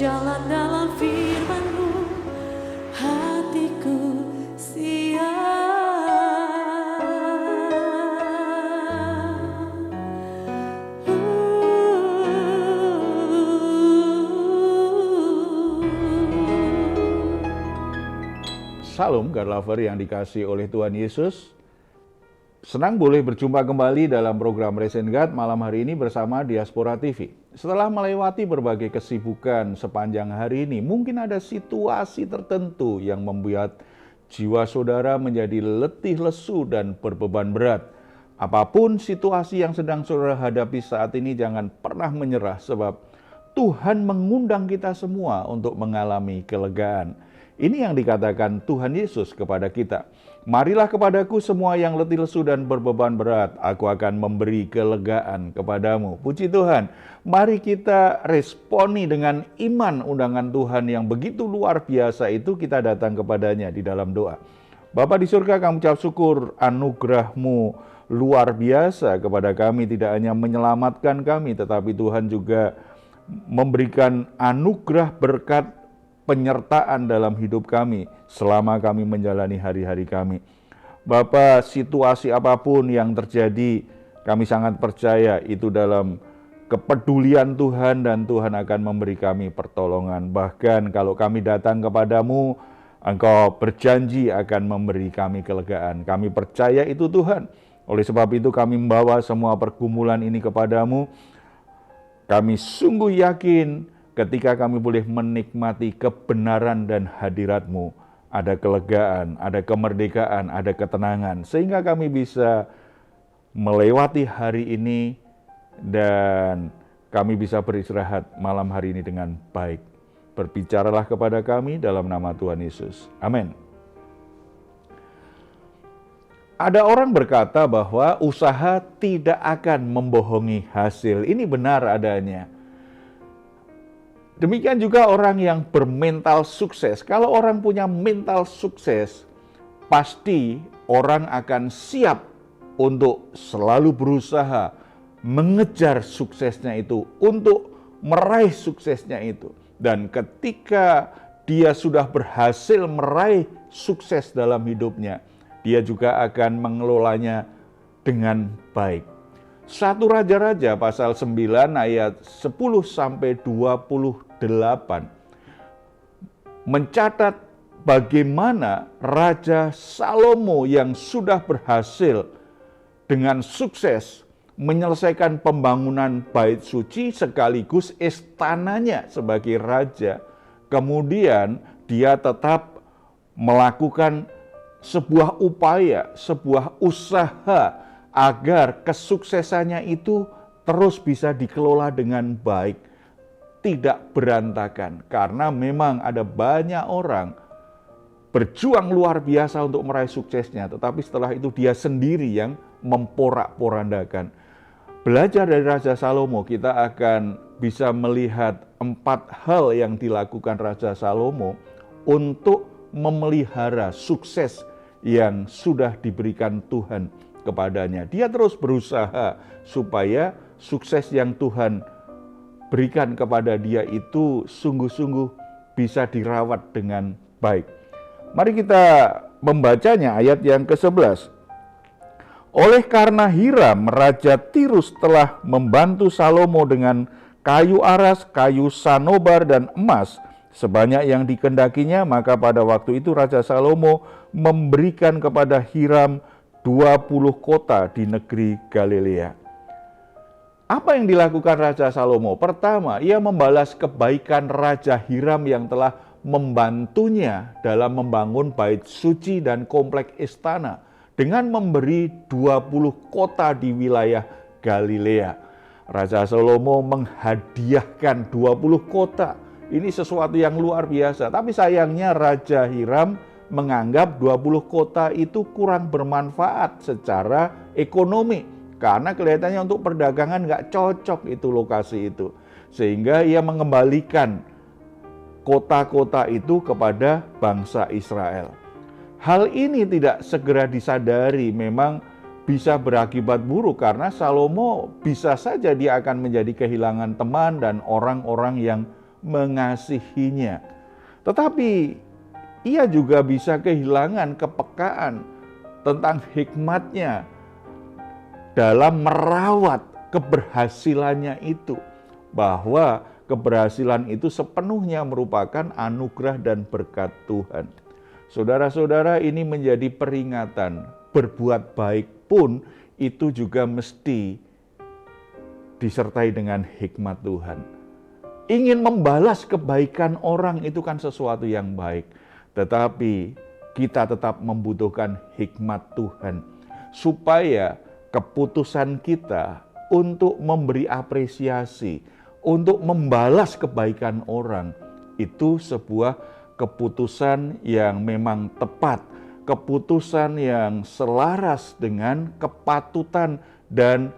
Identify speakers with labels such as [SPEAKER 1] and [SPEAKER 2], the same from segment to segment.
[SPEAKER 1] berjalan dalam firman-Mu, hatiku
[SPEAKER 2] Salam God Lover yang dikasihi oleh Tuhan Yesus. Senang boleh berjumpa kembali dalam program Raise God malam hari ini bersama Diaspora TV. Setelah melewati berbagai kesibukan sepanjang hari ini, mungkin ada situasi tertentu yang membuat jiwa saudara menjadi letih lesu dan berbeban berat. Apapun situasi yang sedang saudara hadapi saat ini, jangan pernah menyerah sebab Tuhan mengundang kita semua untuk mengalami kelegaan. Ini yang dikatakan Tuhan Yesus kepada kita. Marilah kepadaku semua yang letih lesu dan berbeban berat, aku akan memberi kelegaan kepadamu. Puji Tuhan, mari kita responi dengan iman undangan Tuhan yang begitu luar biasa itu, kita datang kepadanya di dalam doa. Bapa di surga, kami ucap syukur anugerah-Mu luar biasa kepada kami, tidak hanya menyelamatkan kami, tetapi Tuhan juga memberikan anugerah berkat penyertaan dalam hidup kami selama kami menjalani hari-hari kami. Bapa, situasi apapun yang terjadi, kami sangat percaya itu dalam kepedulian Tuhan dan Tuhan akan memberi kami pertolongan. Bahkan kalau kami datang kepadamu, Engkau berjanji akan memberi kami kelegaan. Kami percaya itu Tuhan. Oleh sebab itu kami membawa semua pergumulan ini kepadamu. Kami sungguh yakin ketika kami boleh menikmati kebenaran dan hadirat-Mu, ada kelegaan, ada kemerdekaan, ada ketenangan, sehingga kami bisa melewati hari ini dan kami bisa beristirahat malam hari ini dengan baik. Berbicaralah kepada kami dalam nama Tuhan Yesus. Amin. Ada orang berkata bahwa usaha tidak akan membohongi hasil. Ini benar adanya. Demikian juga orang yang bermental sukses. Kalau orang punya mental sukses, pasti orang akan siap untuk selalu berusaha mengejar suksesnya itu, untuk meraih suksesnya itu. Dan ketika dia sudah berhasil meraih sukses dalam hidupnya, dia juga akan mengelolanya dengan baik. 1 Raja-Raja pasal 9 ayat 10-28 mencatat bagaimana Raja Salomo yang sudah berhasil dengan sukses menyelesaikan pembangunan bait suci sekaligus istananya sebagai raja. Kemudian dia tetap melakukan sebuah upaya, sebuah usaha agar kesuksesannya itu terus bisa dikelola dengan baik, tidak berantakan. Karena memang ada banyak orang berjuang luar biasa untuk meraih suksesnya, tetapi setelah itu dia sendiri yang memporak-porandakan. Belajar dari Raja Salomo, kita akan bisa melihat 4 hal yang dilakukan Raja Salomo untuk memelihara sukses yang sudah diberikan Tuhan kepadanya. Dia terus berusaha supaya sukses yang Tuhan berikan kepada dia itu sungguh-sungguh bisa dirawat dengan baik. Mari kita membacanya ayat yang ke-11. Oleh karena Hiram, Raja Tirus telah membantu Salomo dengan kayu aras, kayu sanobar, dan emas, sebanyak yang dikehendakinya, maka pada waktu itu Raja Salomo memberikan kepada Hiram 20 kota di negeri Galilea. Apa yang dilakukan Raja Salomo? Pertama, ia membalas kebaikan Raja Hiram yang telah membantunya dalam membangun bait suci dan kompleks istana dengan memberi 20 kota di wilayah Galilea. Raja Salomo menghadiahkan 20 kota. Ini sesuatu yang luar biasa. Tapi sayangnya Raja Hiram menganggap 20 kota itu kurang bermanfaat secara ekonomi. Karena kelihatannya untuk perdagangan nggak cocok itu lokasi itu. Sehingga ia mengembalikan kota-kota itu kepada bangsa Israel. Hal ini tidak segera disadari, memang bisa berakibat buruk karena Salomo bisa saja dia akan menjadi kehilangan teman dan orang-orang yang mengasihinya. Tetapi ia juga bisa kehilangan kepekaan tentang hikmatnya dalam merawat keberhasilannya itu. Bahwa keberhasilan itu sepenuhnya merupakan anugerah dan berkat Tuhan. Saudara-saudara, ini menjadi peringatan. Berbuat baik pun itu juga mesti disertai dengan hikmat Tuhan. Ingin membalas kebaikan orang itu kan sesuatu yang baik. Tetapi kita tetap membutuhkan hikmat Tuhan. Supaya keputusan kita untuk memberi apresiasi, untuk membalas kebaikan orang, itu sebuah keputusan yang memang tepat, keputusan yang selaras dengan kepatutan dan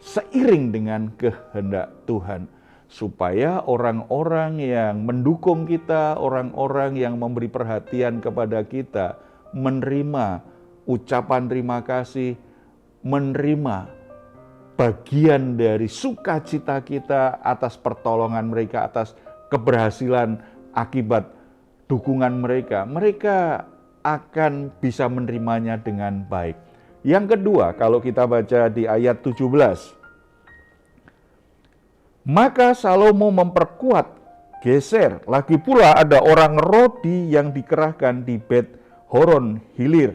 [SPEAKER 2] seiring dengan kehendak Tuhan. Supaya orang-orang yang mendukung kita, orang-orang yang memberi perhatian kepada kita, menerima ucapan terima kasih, menerima bagian dari sukacita kita atas pertolongan mereka, atas keberhasilan akibat dukungan mereka, mereka akan bisa menerimanya dengan baik. Yang kedua, kalau kita baca di ayat 17. Maka Salomo memperkuat Geser. Lagi pula ada orang Rodi yang dikerahkan di Bet Horon Hilir.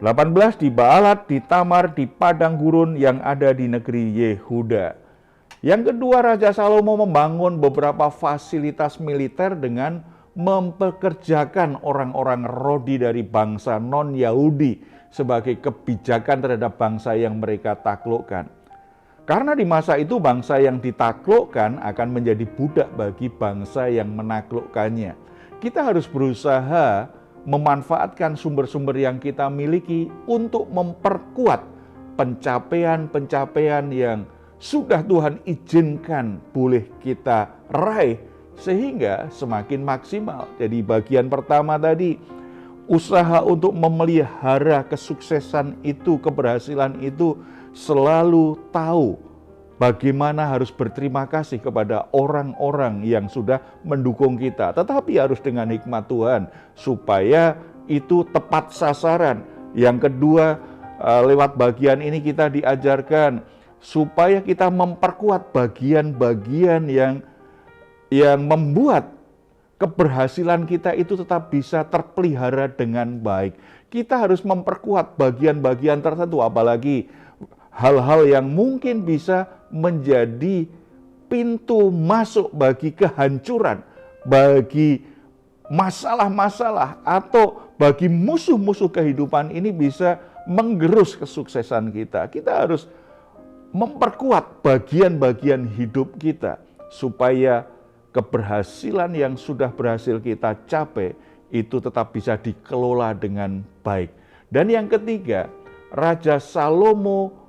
[SPEAKER 2] 18 di Baalat, di Tamar, di padang gurun yang ada di negeri Yehuda. Yang kedua, Raja Salomo membangun beberapa fasilitas militer dengan mempekerjakan orang-orang Rodi dari bangsa non-Yahudi sebagai kebijakan terhadap bangsa yang mereka taklukkan. Karena di masa itu bangsa yang ditaklukkan akan menjadi budak bagi bangsa yang menaklukkannya. Kita harus berusaha memanfaatkan sumber-sumber yang kita miliki untuk memperkuat pencapaian-pencapaian yang sudah Tuhan izinkan boleh kita raih sehingga semakin maksimal. Jadi bagian pertama tadi, usaha untuk memelihara kesuksesan itu, keberhasilan itu, selalu tahu bagaimana harus berterima kasih kepada orang-orang yang sudah mendukung kita. Tetapi harus dengan hikmat Tuhan supaya itu tepat sasaran. Yang kedua, lewat bagian ini kita diajarkan supaya kita memperkuat bagian-bagian yang membuat keberhasilan kita itu tetap bisa terpelihara dengan baik. Kita harus memperkuat bagian-bagian tertentu, apalagi hal-hal yang mungkin bisa menjadi pintu masuk bagi kehancuran, bagi masalah-masalah, atau bagi musuh-musuh kehidupan ini bisa menggerus kesuksesan kita. Kita harus memperkuat bagian-bagian hidup kita supaya keberhasilan yang sudah berhasil kita capai itu tetap bisa dikelola dengan baik. Dan yang ketiga, Raja Salomo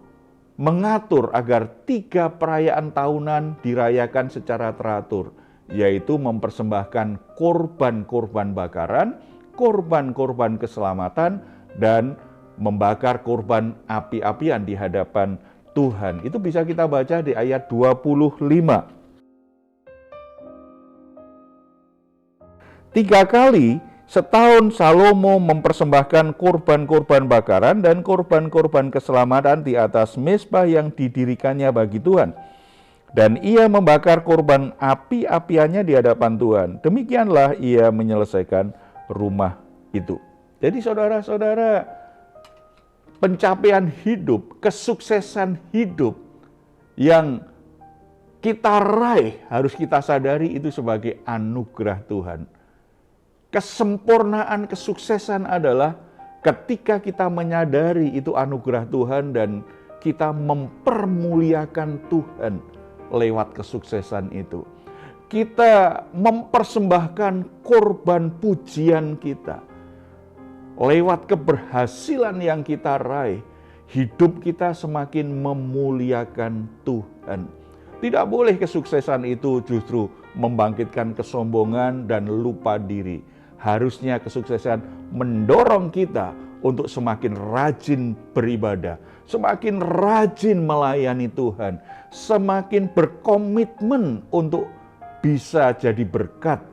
[SPEAKER 2] mengatur agar 3 perayaan tahunan dirayakan secara teratur, yaitu mempersembahkan korban-korban bakaran, korban-korban keselamatan, dan membakar korban api-apian di hadapan Tuhan. Itu bisa kita baca di ayat 25. 3 kali setahun Salomo mempersembahkan korban-korban bakaran dan korban-korban keselamatan di atas mezbah yang didirikannya bagi Tuhan. Dan ia membakar korban api-apiannya di hadapan Tuhan. Demikianlah ia menyelesaikan rumah itu. Jadi saudara-saudara, pencapaian hidup, kesuksesan hidup yang kita raih harus kita sadari itu sebagai anugerah Tuhan. Kesempurnaan kesuksesan adalah ketika kita menyadari itu anugerah Tuhan dan kita mempermuliakan Tuhan lewat kesuksesan itu. Kita mempersembahkan korban pujian kita. Lewat keberhasilan yang kita raih, hidup kita semakin memuliakan Tuhan. Tidak boleh kesuksesan itu justru membangkitkan kesombongan dan lupa diri. Harusnya kesuksesan mendorong kita untuk semakin rajin beribadah, semakin rajin melayani Tuhan, semakin berkomitmen untuk bisa jadi berkat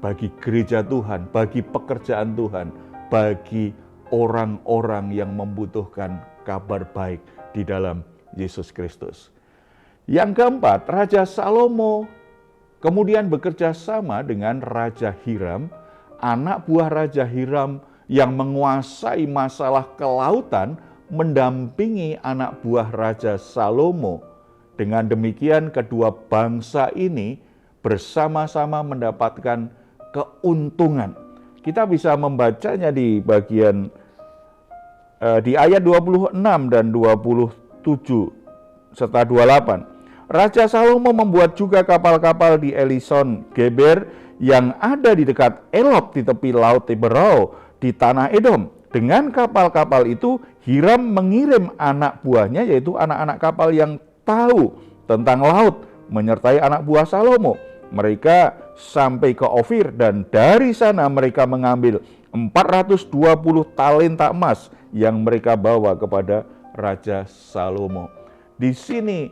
[SPEAKER 2] bagi gereja Tuhan, bagi pekerjaan Tuhan, bagi orang-orang yang membutuhkan kabar baik di dalam Yesus Kristus. Yang keempat, Raja Salomo kemudian bekerja sama dengan Raja Hiram, anak buah Raja Hiram yang menguasai masalah kelautan, mendampingi anak buah Raja Salomo. Dengan demikian kedua bangsa ini bersama-sama mendapatkan keuntungan. Kita bisa membacanya di bagian di ayat 26 dan 27 serta 28. Raja Salomo membuat juga kapal-kapal di Elison Geber yang ada di dekat Elot di tepi laut Tiberau di tanah Edom. Dengan kapal-kapal itu Hiram mengirim anak buahnya, yaitu anak-anak kapal yang tahu tentang laut, menyertai anak buah Salomo. Mereka sampai ke Ofir dan dari sana mereka mengambil 420 talenta emas yang mereka bawa kepada Raja Salomo. Di sini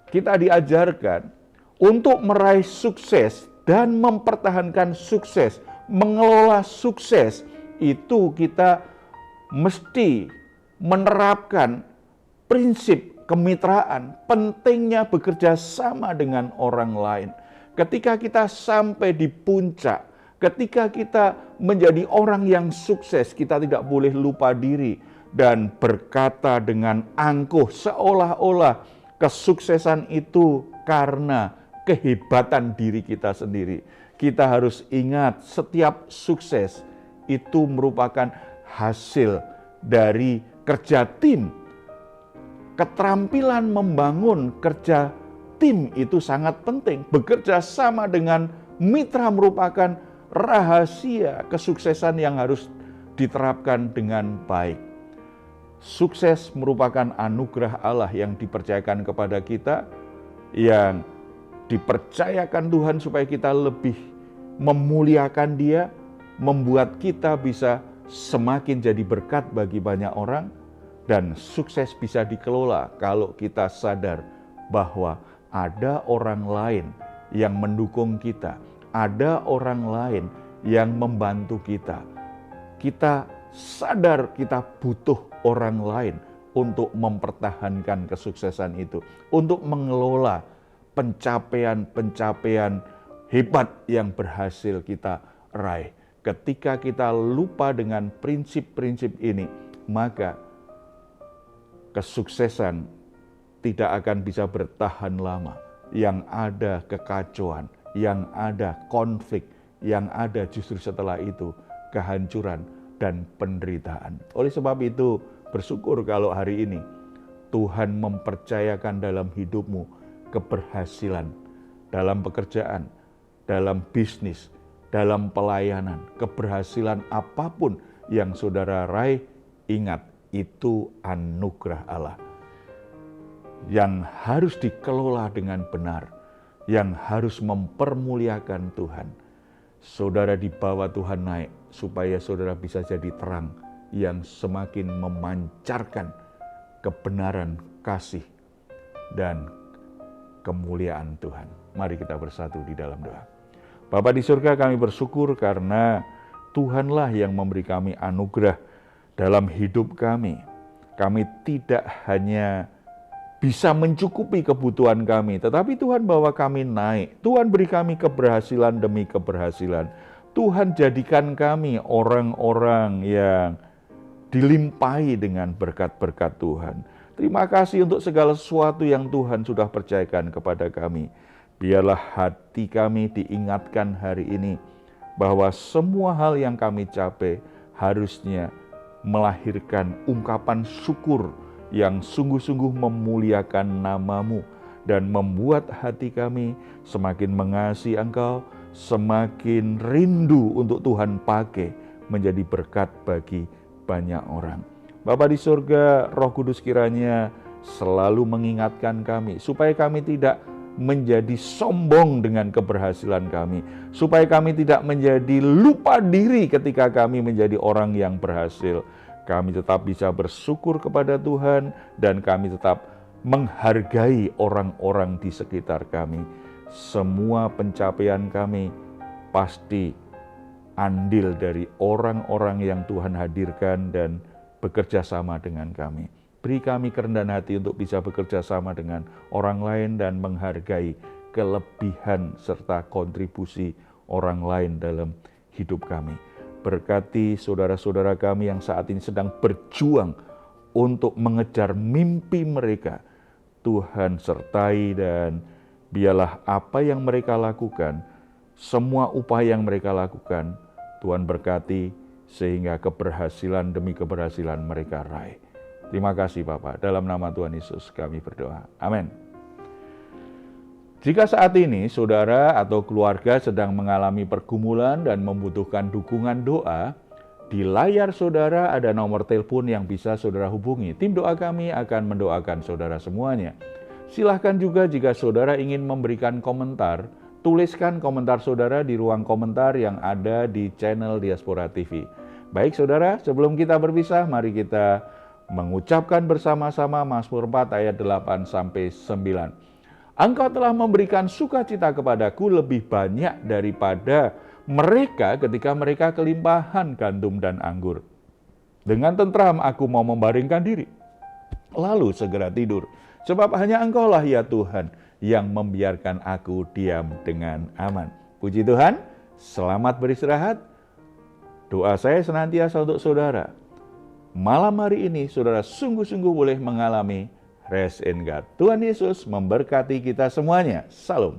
[SPEAKER 2] kita diajarkan untuk meraih sukses dan mempertahankan sukses, mengelola sukses, itu kita mesti menerapkan prinsip kemitraan, pentingnya bekerja sama dengan orang lain. Ketika kita sampai di puncak, ketika kita menjadi orang yang sukses, kita tidak boleh lupa diri dan berkata dengan angkuh seolah-olah kesuksesan itu karena kehebatan diri kita sendiri. Kita harus ingat setiap sukses itu merupakan hasil dari kerja tim. Keterampilan membangun kerja tim itu sangat penting. Bekerja sama dengan mitra merupakan rahasia kesuksesan yang harus diterapkan dengan baik. Sukses merupakan anugerah Allah yang dipercayakan kepada kita, yang dipercayakan Tuhan supaya kita lebih memuliakan Dia, membuat kita bisa semakin jadi berkat bagi banyak orang, dan sukses bisa dikelola kalau kita sadar bahwa ada orang lain yang mendukung kita, ada orang lain yang membantu kita. Kita sadar kita butuh orang lain untuk mempertahankan kesuksesan itu, untuk mengelola pencapaian-pencapaian hebat yang berhasil kita raih. Ketika kita lupa dengan prinsip-prinsip ini, maka kesuksesan tidak akan bisa bertahan lama. Yang ada kekacauan, yang ada konflik, yang ada justru setelah itu kehancuran dan penderitaan. Oleh sebab itu, bersyukur kalau hari ini Tuhan mempercayakan dalam hidupmu keberhasilan dalam pekerjaan, dalam bisnis, dalam pelayanan, keberhasilan apapun yang saudara raih, ingat itu anugerah Allah yang harus dikelola dengan benar, yang harus mempermuliakan Tuhan. Saudara dibawa Tuhan naik supaya saudara bisa jadi terang yang semakin memancarkan kebenaran, kasih, dan kemuliaan Tuhan. Mari kita bersatu di dalam doa. Bapa di surga, kami bersyukur karena Tuhanlah yang memberi kami anugerah dalam hidup kami. Kami tidak hanya bisa mencukupi kebutuhan kami, tetapi Tuhan bawa kami naik. Tuhan beri kami keberhasilan demi keberhasilan. Tuhan jadikan kami orang-orang yang dilimpahi dengan berkat-berkat Tuhan. Terima kasih untuk segala sesuatu yang Tuhan sudah percayakan kepada kami. Biarlah hati kami diingatkan hari ini bahwa semua hal yang kami capai harusnya melahirkan ungkapan syukur yang sungguh-sungguh memuliakan nama-Mu dan membuat hati kami semakin mengasihi Engkau, semakin rindu untuk Tuhan pakai menjadi berkat bagi banyak orang. Bapa di surga, Roh Kudus kiranya selalu mengingatkan kami supaya kami tidak menjadi sombong dengan keberhasilan kami, supaya kami tidak menjadi lupa diri ketika kami menjadi orang yang berhasil. Kami tetap bisa bersyukur kepada Tuhan dan kami tetap menghargai orang-orang di sekitar kami. semua pencapaian kami pasti andil dari orang-orang yang Tuhan hadirkan dan bekerja sama dengan kami. Beri kami kerendahan hati untuk bisa bekerja sama dengan orang lain dan menghargai kelebihan serta kontribusi orang lain dalam hidup kami. Berkati saudara-saudara kami yang saat ini sedang berjuang untuk mengejar mimpi mereka. Tuhan sertai dan biarlah apa yang mereka lakukan, semua upaya yang mereka lakukan, Tuhan berkati sehingga keberhasilan demi keberhasilan mereka raih. Terima kasih Bapak, dalam nama Tuhan Yesus kami berdoa. Amin. Jika saat ini saudara atau keluarga sedang mengalami pergumulan dan membutuhkan dukungan doa, di layar saudara ada nomor telepon yang bisa saudara hubungi. Tim doa kami akan mendoakan saudara semuanya. Silahkan juga jika saudara ingin memberikan komentar, tuliskan komentar saudara di ruang komentar yang ada di channel Diaspora TV. Baik saudara, sebelum kita berpisah, mari kita mengucapkan bersama-sama Mazmur 4 ayat 8-9. Engkau telah memberikan sukacita kepadaku lebih banyak daripada mereka ketika mereka kelimpahan gandum dan anggur. Dengan tentram aku mau membaringkan diri, lalu segera tidur. Sebab hanya Engkaulah ya Tuhan yang membiarkan aku diam dengan aman. Puji Tuhan, selamat beristirahat. Doa saya senantiasa untuk saudara. Malam hari ini saudara sungguh-sungguh boleh mengalami rest in God. Tuhan Yesus memberkati kita semuanya. Salam.